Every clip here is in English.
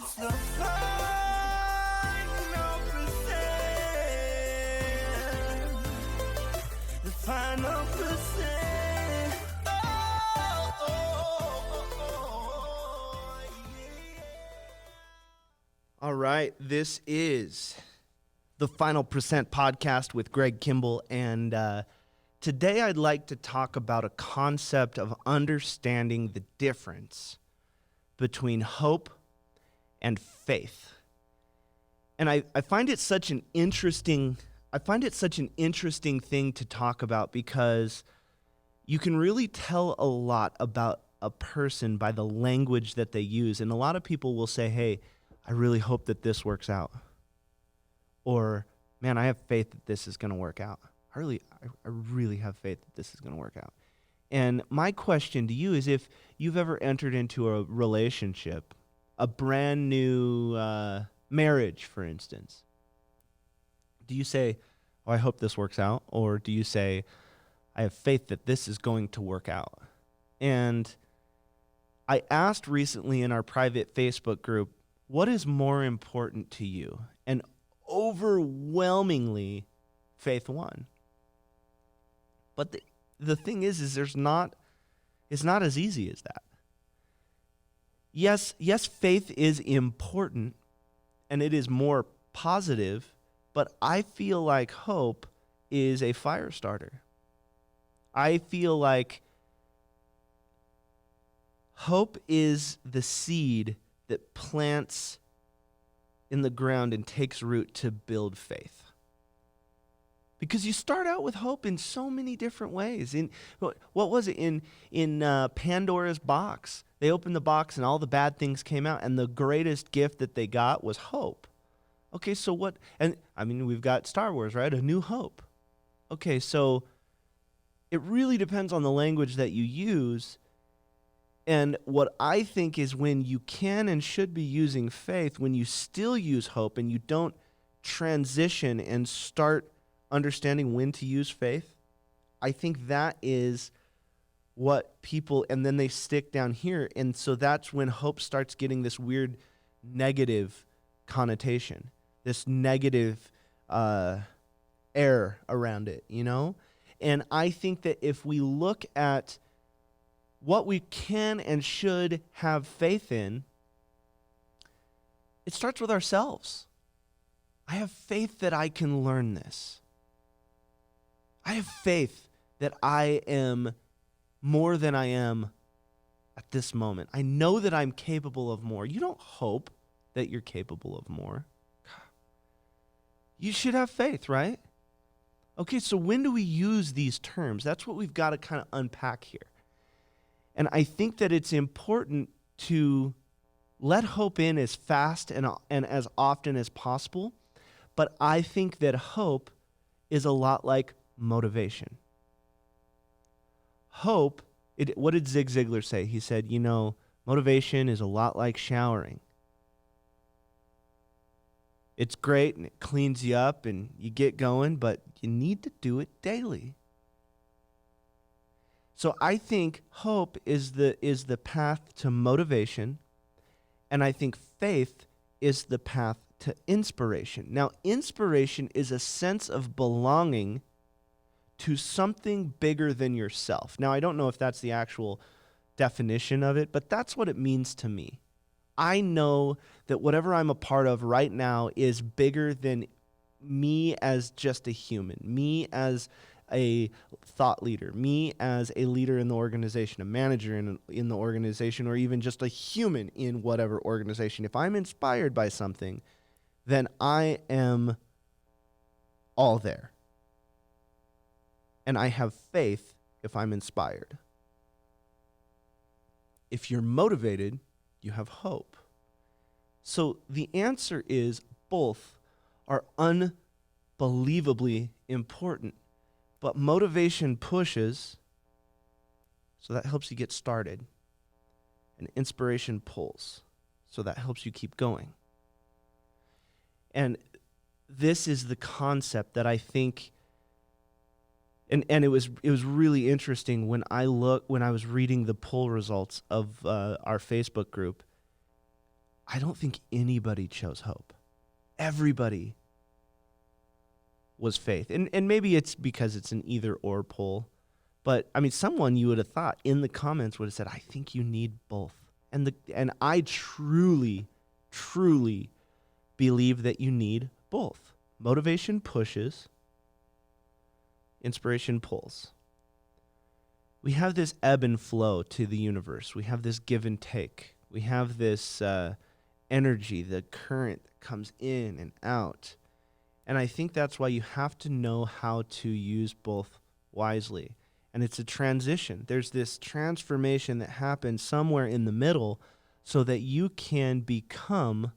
It's the final percent. The final percent. Yeah. All right, this is the Final Percent podcast with Greg Kimball, and today I'd like to talk about a concept of understanding the difference between hope and faith. And I find it such an interesting thing to talk about because you can really tell a lot about a person by the language that they use. And a lot of people will say, "Hey, I really hope that this works out." Or, "Man, I have faith that this is going to work out. I really have faith that this is going to work out." And my question to you is, if you've ever entered into a relationship, a brand new marriage, for instance, do you say, "Oh, I hope this works out"? Or do you say, "I have faith that this is going to work out"? And I asked recently in our private Facebook group, what is more important to you? And overwhelmingly, faith won. But the thing is it's not as easy as that. Yes, faith is important and it is more positive, but I feel like hope is a fire starter. I feel like hope is the seed that plants in the ground and takes root to build faith. Because you start out with hope in so many different ways. In what was it in Pandora's box? They opened the box and all the bad things came out, and the greatest gift that they got was hope. Okay, so what? And I mean, we've got Star Wars, right? A New Hope. Okay, so it really depends on the language that you use. And what I think is, when you can and should be using faith, when you still use hope and you don't transition and start understanding when to use faith, I think that is what people, and then they stick down here. And so that's when hope starts getting this weird negative connotation, this negative air around it, you know? And I think that if we look at what we can and should have faith in, it starts with ourselves. I have faith that I can learn this. I have faith that I am more than I am at this moment. I know that I'm capable of more. You don't hope that you're capable of more. You should have faith, right? Okay, so when do we use these terms? That's what we've got to kind of unpack here. And I think that it's important to let hope in as fast and as often as possible. But I think that hope is a lot like motivation. Hope, what did Zig Ziglar say? He said, motivation is a lot like showering. It's great and it cleans you up and you get going, but you need to do it daily. So I think hope is the path to motivation, and I think faith is the path to inspiration. Now, inspiration is a sense of belonging to something bigger than yourself. Now, I don't know if that's the actual definition of it, but that's what it means to me. I know that whatever I'm a part of right now is bigger than me as just a human, me as a thought leader, me as a leader in the organization, a manager in the organization, or even just a human in whatever organization. If I'm inspired by something, then I am all there. And I have faith if I'm inspired. If you're motivated, you have hope. So the answer is both are unbelievably important. But motivation pushes, so that helps you get started. And inspiration pulls, so that helps you keep going. And this is the concept that I think, and it was really interesting when I was reading the poll results of our Facebook group. I don't think anybody chose hope. Everybody was faith. And maybe it's because it's an either or poll. But I mean, someone you would have thought in the comments would have said, I think you need both. And I truly, truly believe that you need both. Motivation pushes, inspiration pulls. We have this ebb and flow to the universe. We have this give and take. We have this energy, the current that comes in and out. And I think that's why you have to know how to use both wisely. And it's a transition. There's this transformation that happens somewhere in the middle so that you can become,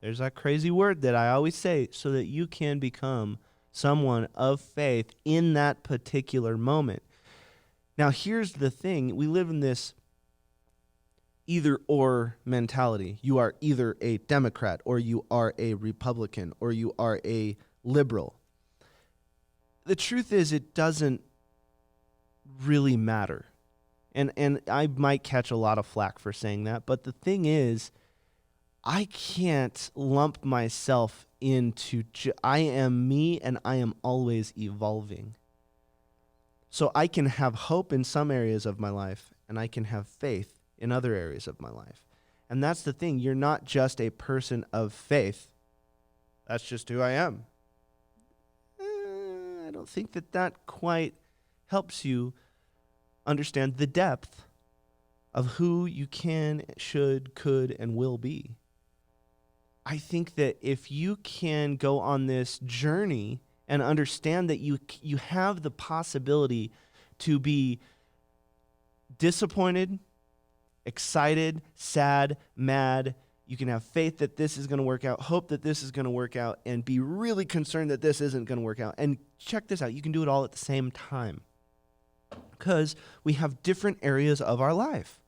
there's that crazy word that I always say, so that you can become someone of faith in that particular moment. Now, here's the thing. We live in this either-or mentality. You are either a Democrat or you are a Republican or you are a liberal. The truth is it doesn't really matter. And I might catch a lot of flack for saying that, but the thing is, I can't lump myself into, I am me and I am always evolving. So I can have hope in some areas of my life and I can have faith in other areas of my life. And that's the thing. You're not just a person of faith. That's just who I am. I don't think that quite helps you understand the depth of who you can, should, could, and will be. I think that if you can go on this journey and understand that you have the possibility to be disappointed, excited, sad, mad. You can have faith that this is going to work out, hope that this is going to work out, and be really concerned that this isn't going to work out. And check this out. You can do it all at the same time because we have different areas of our life.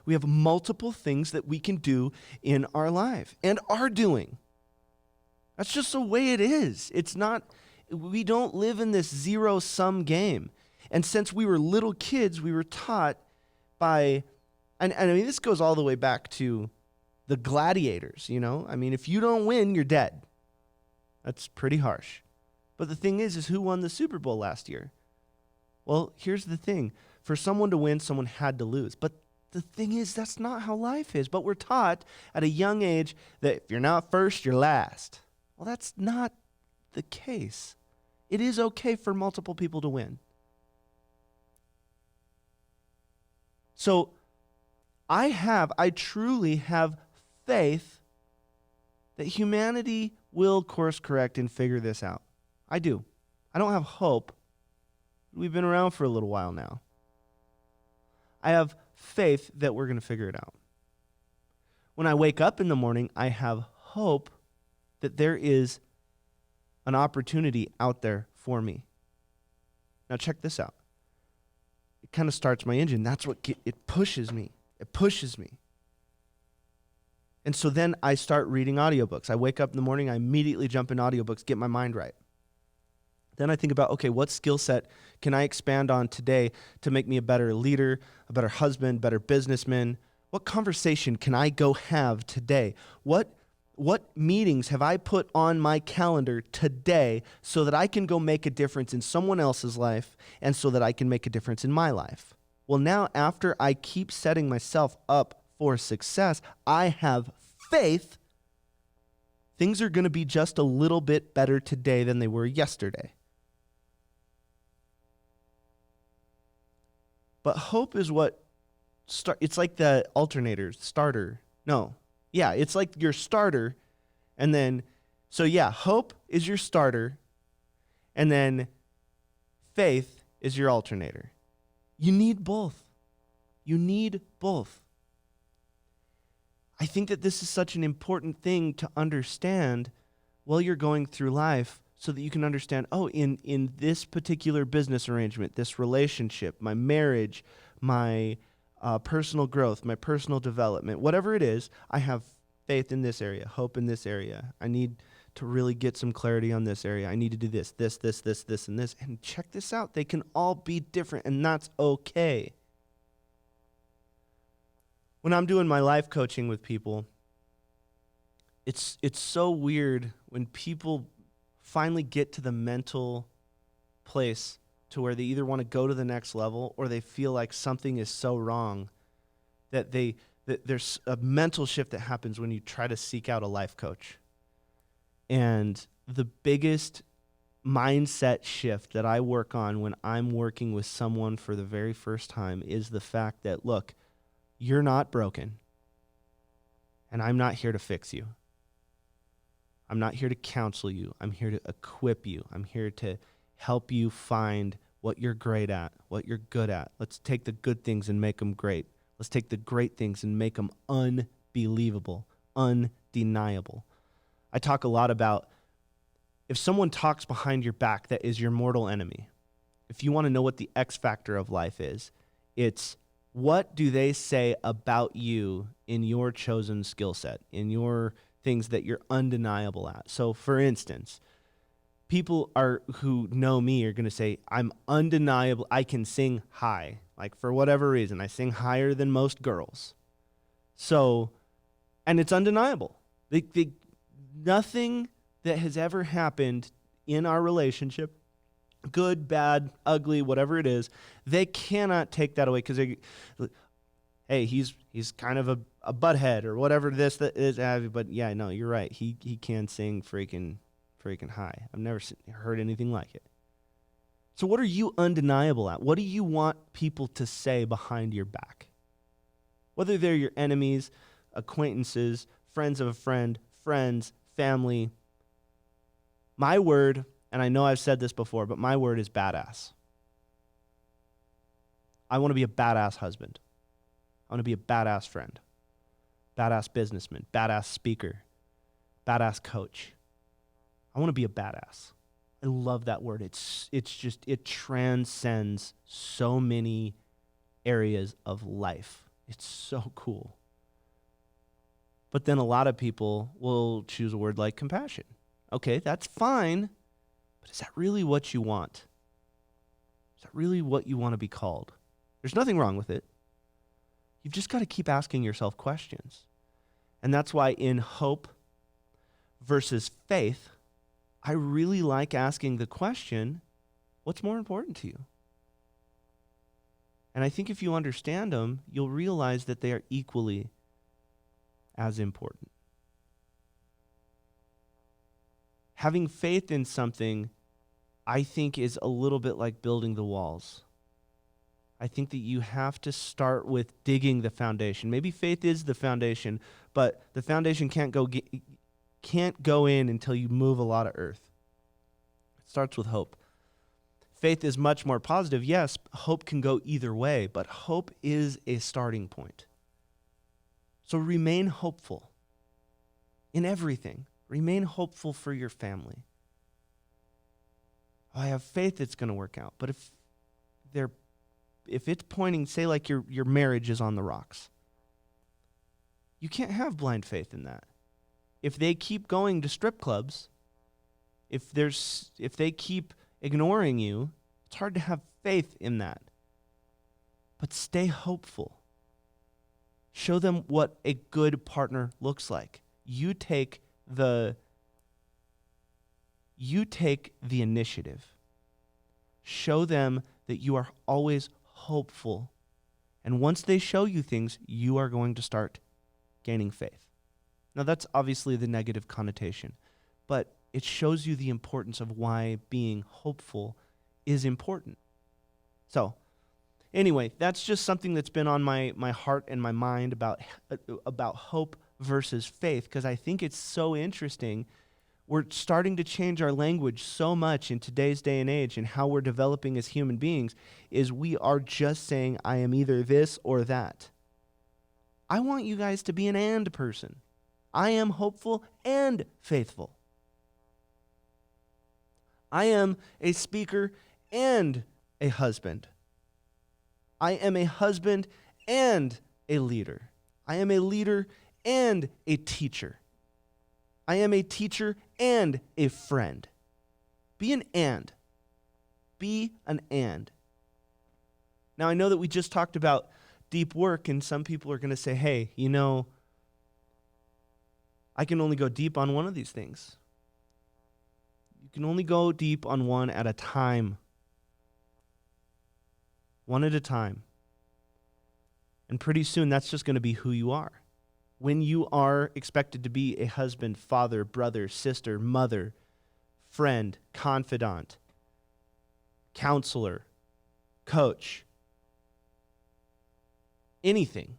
We have multiple things that we can do in our life and are doing. That's just the way it is. It's not, we don't live in this zero-sum game. And since we were little kids, we were taught by, and I mean, this goes all the way back to the gladiators, you know? I mean, if you don't win, you're dead. That's pretty harsh. But the thing is who won the Super Bowl last year? Well, here's the thing. For someone to win, someone had to lose. But the thing is, that's not how life is. But we're taught at a young age that if you're not first, you're last. Well, that's not the case. It is okay for multiple people to win. So I truly have faith that humanity will course correct and figure this out. I do. I don't have hope. We've been around for a little while now. I have faith that we're going to figure it out. When I wake up in the morning, I have hope that there is an opportunity out there for me. Now check this out. It kind of starts my engine. That's what it pushes me. It pushes me. And so then I start reading audiobooks. I wake up in the morning, I immediately jump in audiobooks, get my mind right. Then I think about, okay, what skill set can I expand on today to make me a better leader, a better husband, better businessman? What conversation can I go have today? What meetings have I put on my calendar today so that I can go make a difference in someone else's life and so that I can make a difference in my life? Well, now after I keep setting myself up for success, I have faith things are going to be just a little bit better today than they were yesterday. But hope is what it's like the alternator, starter. No. Yeah, it's like your starter. And then, so yeah, hope is your starter. And then faith is your alternator. You need both. You need both. I think that this is such an important thing to understand while you're going through life so that you can understand, oh, in this particular business arrangement, this relationship, my marriage, my personal growth, my personal development, whatever it is, I have faith in this area, hope in this area. I need to really get some clarity on this area. I need to do this, and this. And check this out. They can all be different, and that's okay. When I'm doing my life coaching with people, it's so weird when people finally get to the mental place to where they either want to go to the next level or they feel like something is so wrong that there's a mental shift that happens when you try to seek out a life coach. And the biggest mindset shift that I work on when I'm working with someone for the very first time is the fact that, look, you're not broken, and I'm not here to fix you. I'm not here to counsel you. I'm here to equip you. I'm here to help you find what you're great at, what you're good at. Let's take the good things and make them great. Let's take the great things and make them unbelievable, undeniable. I talk a lot about if someone talks behind your back that is your mortal enemy. If you want to know what the X factor of life is, it's what do they say about you in your chosen skill set, in your things that you're undeniable at. So for instance, people who know me are going to say, I'm undeniable. I can sing high. Like for whatever reason, I sing higher than most girls. So, and it's undeniable. Nothing that has ever happened in our relationship, good, bad, ugly, whatever it is, they cannot take that away because hey, he's kind of a butthead or whatever that is. But yeah, no, you're right. He can sing freaking high. I've never heard anything like it. So what are you undeniable at? What do you want people to say behind your back? Whether they're your enemies, acquaintances, friends of a friend, friends, family. My word, and I know I've said this before, but my word is badass. I want to be a badass husband. I want to be a badass friend, badass businessman, badass speaker, badass coach. I want to be a badass. I love that word. It transcends so many areas of life. It's so cool. But then a lot of people will choose a word like compassion. Okay, that's fine, but is that really what you want? Is that really what you want to be called? There's nothing wrong with it. You've just got to keep asking yourself questions. And that's why in hope versus faith, I really like asking the question, what's more important to you? And I think if you understand them, you'll realize that they are equally as important. Having faith in something, I think, is a little bit like building the walls. I think that you have to start with digging the foundation. Maybe faith is the foundation, but the foundation can't go in until you move a lot of earth. It starts with hope. Faith is much more positive. Yes, hope can go either way, but hope is a starting point. So remain hopeful in everything. Remain hopeful for your family. I have faith it's going to work out, but if it's pointing, say like your marriage is on the rocks, you can't have blind faith in that. If they keep going to strip clubs, if they keep ignoring you, it's hard to have faith in that. But stay hopeful. Show them what a good partner looks like. You take the initiative. Show them that you are always hopeful. And once they show you things, you are going to start gaining faith. Now, that's obviously the negative connotation, but it shows you the importance of why being hopeful is important. So, anyway, that's just something that's been on my heart and my mind about hope versus faith, because I think it's so interesting. We're starting to change our language so much in today's day and age, and how we're developing as human beings is we are just saying, I am either this or that. I want you guys to be an and person. I am hopeful and faithful. I am a speaker and a husband. I am a husband and a leader. I am a leader and a teacher. I am a teacher and a friend. Be an and. Be an and. Now, I know that we just talked about deep work, and some people are going to say, hey, I can only go deep on one of these things. You can only go deep on one at a time. One at a time. And pretty soon, that's just going to be who you are. When you are expected to be a husband, father, brother, sister, mother, friend, confidant, counselor, coach, anything,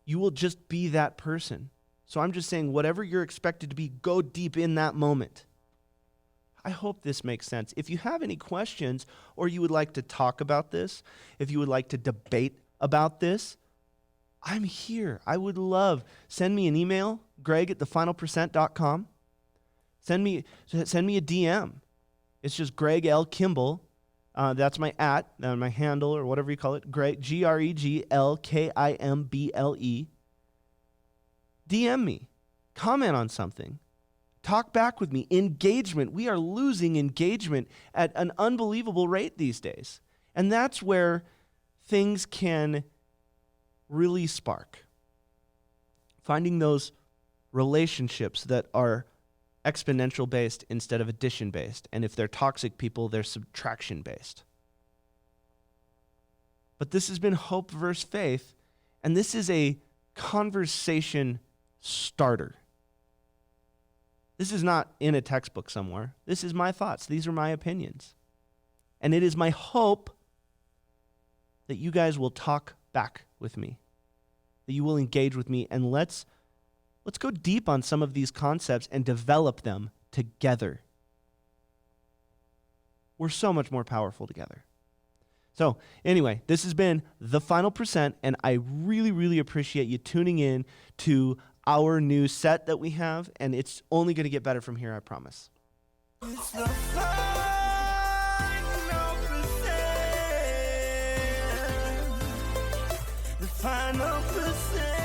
you will just be that person. So I'm just saying, whatever you're expected to be, go deep in that moment. I hope this makes sense. If you have any questions or you would like to talk about this, if you would like to debate about this, I'm here. I would love, send me an email, greg@thefinalpercent.com. Send me a DM. It's just Greg L. Kimball. That's my my handle or whatever you call it. Greg, GreglKimble. DM me. Comment on something. Talk back with me. Engagement. We are losing engagement at an unbelievable rate these days. And that's where things can really spark. Finding those relationships that are exponential based instead of addition based. And if they're toxic people, they're subtraction based. But this has been Hope versus Faith, and this is a conversation starter. This is not in a textbook somewhere. This is my thoughts. These are my opinions. And it is my hope that you guys will talk back with me, that you will engage with me, and let's go deep on some of these concepts and develop them together. We're so much more powerful together. So anyway, this has been The Final Percent, and I really, really appreciate you tuning in to our new set that we have, and it's only going to get better from here, I promise. It's the final percent. The final percent.